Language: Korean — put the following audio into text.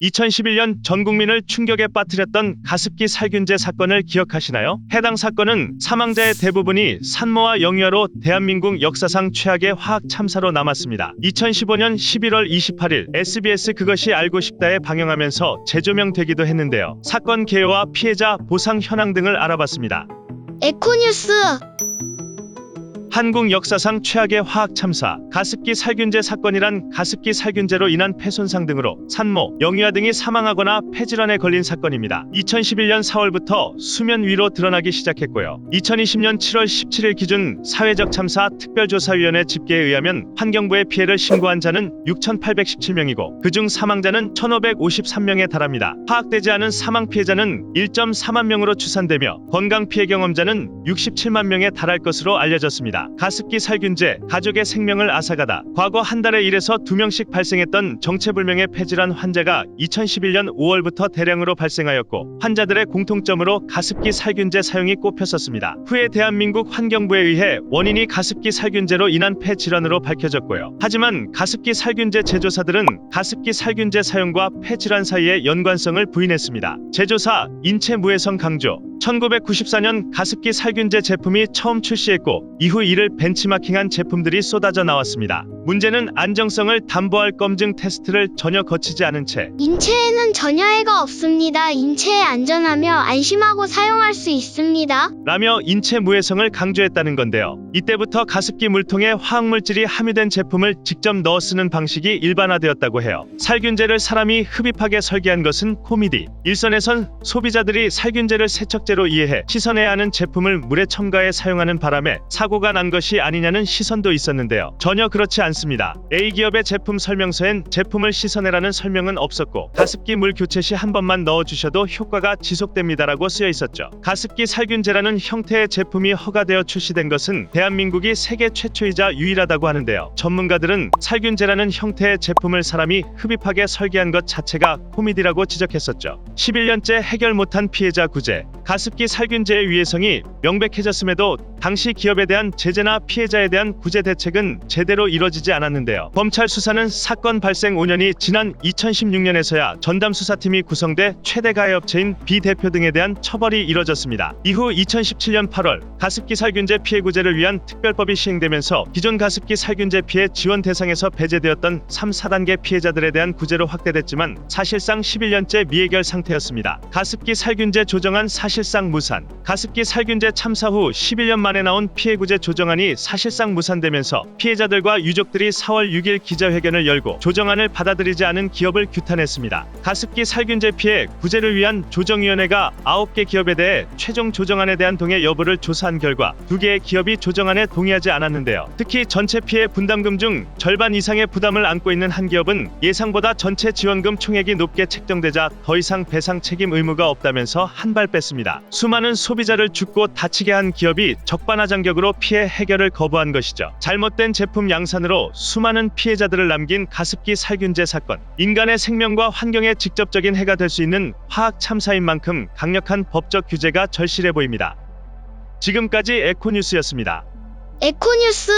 2011년 전 국민을 충격에 빠뜨렸던 가습기 살균제 사건을 기억하시나요? 해당 사건은 사망자의 대부분이 산모와 영유아로 대한민국 역사상 최악의 화학 참사로 남았습니다. 2015년 11월 28일 SBS 그것이 알고 싶다에 방영하면서 재조명되기도 했는데요. 사건 개요와 피해자 보상 현황 등을 알아봤습니다. 에코뉴스. 한국 역사상 최악의 화학 참사, 가습기 살균제 사건이란 가습기 살균제로 인한 폐손상 등으로 산모, 영유아 등이 사망하거나 폐질환에 걸린 사건입니다. 2011년 4월부터 수면 위로 드러나기 시작했고요. 2020년 7월 17일 기준 사회적 참사 특별조사위원회 집계에 의하면 환경부에 피해를 신고한 자는 6,817명이고 그중 사망자는 1,553명에 달합니다. 파악되지 않은 사망 피해자는 1.4만 명으로 추산되며 건강 피해 경험자는 67만 명에 달할 것으로 알려졌습니다. 가습기 살균제, 가족의 생명을 앗아가다. 과거 한 달에 1에서 2명씩 발생했던 정체불명의 폐질환 환자가 2011년 5월부터 대량으로 발생하였고 환자들의 공통점으로 가습기 살균제 사용이 꼽혔었습니다. 후에 대한민국 환경부에 의해 원인이 가습기 살균제로 인한 폐질환으로 밝혀졌고요. 하지만 가습기 살균제 제조사들은 가습기 살균제 사용과 폐질환 사이의 연관성을 부인했습니다. 제조사 인체 무해성 강조. 1994년 가습기 살균제 제품이 처음 출시했고 이후 이를 벤치마킹한 제품들이 쏟아져 나왔습니다. 문제는 안정성을 담보할 검증 테스트를 전혀 거치지 않은 채 인체에는 전혀 해가 없습니다. 인체에 안전하며 안심하고 사용할 수 있습니다. 라며 인체 무해성을 강조했다는 건데요. 이때부터 가습기 물통에 화학물질이 함유된 제품을 직접 넣어 쓰는 방식이 일반화되었다고 해요. 살균제를 사람이 흡입하게 설계한 것은 코미디. 일선에선 소비자들이 살균제를 세척제로 이해해 씻어내야 하는 제품을 물에 첨가해 사용하는 바람에 사고가 난 것이 아니냐는 시선도 있었는데요. 전혀 그렇지 않습니다. A기업의 제품 설명서엔 제품을 씻어내라는 설명은 없었고 가습기 물 교체 시 한 번만 넣어주셔도 효과가 지속됩니다라고 쓰여 있었죠. 가습기 살균제라는 형태의 제품이 허가되어 출시된 것은 대한민국이 세계 최초이자 유일하다고 하는데요. 전문가들은 살균제라는 형태의 제품을 사람이 흡입하게 설계한 것 자체가 코미디라고 지적했었죠. 11년째 해결 못한 피해자 구제. 가습기 살균제의 위해성이 명백해졌음에도 당시 기업에 대한 제재나 피해자에 대한 구제 대책은 제대로 이뤄지지 않았는데요. 검찰 수사는 사건 발생 5년이 지난 2016년에서야 전담 수사팀이 구성돼 최대 가해업체인 B 대표 등에 대한 처벌이 이뤄졌습니다. 이후 2017년 8월 가습기 살균제 피해 구제를 위한 특별법이 시행되면서 기존 가습기 살균제 피해 지원 대상에서 배제되었던 3, 4단계 피해자들에 대한 구제로 확대됐지만 사실상 11년째 미해결 상태였습니다. 가습기 살균제 조정안 사실상 무산. 가습기 살균제 참사 후 11년 만에 나온 피해 구제 조정안이 사실상 무산되면서 피해자들과 유족들이 4월 6일 기자회견을 열고 조정안을 받아들이지 않은 기업을 규탄했습니다. 가습기 살균제 피해 구제를 위한 조정위원회가 9개 기업에 대해 최종 조정안에 대한 동의 여부를 조사한 결과 2개의 기업이 조정안에 동의하지 않았는데요. 특히 전체 피해 분담금 중 절반 이상의 부담을 안고 있는 한 기업은 예상보다 전체 지원금 총액이 높게 책정되자 더 이상 배상 책임 의무가 없다면서 한 발 뺐습니다. 수많은 소비자를 죽고 다치게 한 기업이 적반하장격으로 피해 해결을 거부한 것이죠. 잘못된 제품 양산으로 수많은 피해자들을 남긴 가습기 살균제 사건. 인간의 생명과 환경에 직접적인 해가 될 수 있는 화학 참사인 만큼 강력한 법적 규제가 절실해 보입니다. 지금까지 에코뉴스였습니다. 에코뉴스.